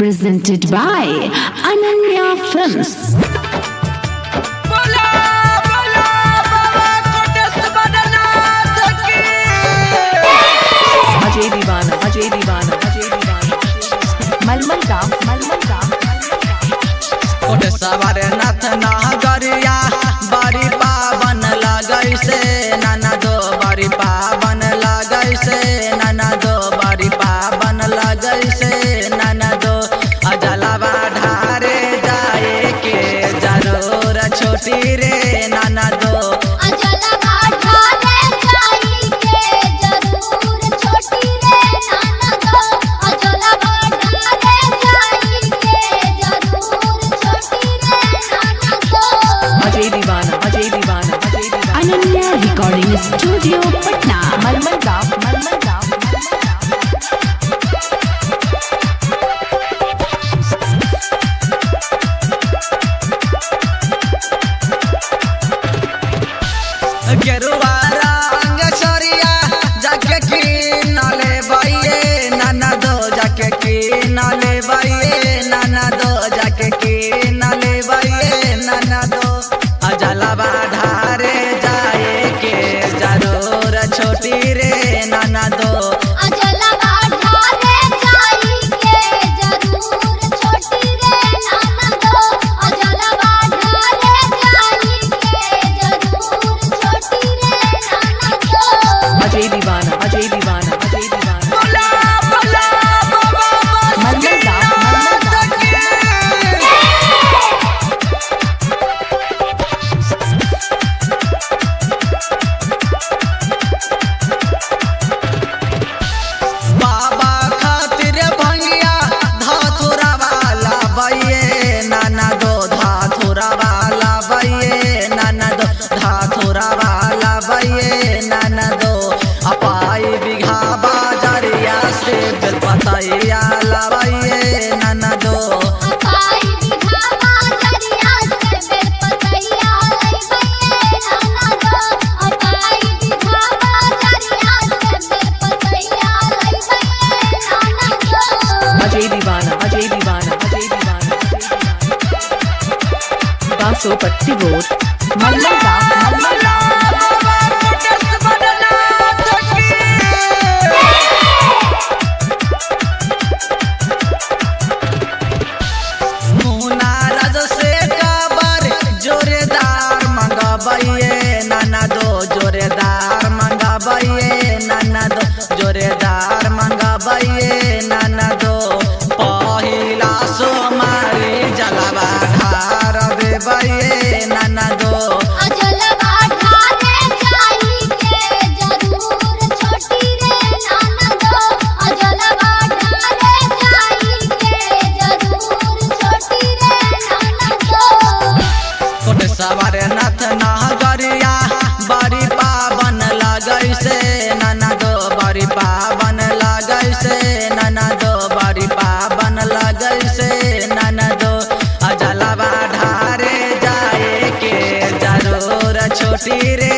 presented by Ananya Films. Ajay दीवाना मलमल गाँव कोट सवार नाथ नागरिया बड़ी पावन लगै से नाना दो बड़ी पावन लगै से नाना दो बड़ी पावन लगै से नाना दो अजलवा ढारे जाए के जरूर छोटी रे नाना दो Ananya Recording Studio, Patna. मलमल गाँव गेरुआ रंग छोरिया जाके की नाले बाइये नाना दो जाके की नाले बाइये नाना दो जाके की नाले बाइये नाना दो अजलवा ढारे जाए के जरूर छोटी रे नाना दो अजय दीवाना मलमल गाँव बाबा खातिर भंगिया धाथुरा वाला बइये नाना दो धाथुरा वाला बइये नाना दो धाथुरा वाला बइये नाना दो अपाई बिघा बाजरिया से बेलपतैया लबइये नाना दो अजय दीवाना बासोपट्टी रोड मलमल गाँव मुना रज से कबर जोरेदार मंगबइये नाना दो जोरेदार मंगबइये नाना दो जोरेदार मंगबइये नाना दो पहिला सोमारी जलवा ढार बेबइये नाना दो कोट सवार नाथ नागरिया बड़ी पावन लगै से नाना दो बड़ी पावन लगै से नाना दो बड़ी पावन लगै से नाना दो अजलवा ढारे जाए के जरूर छोटी रे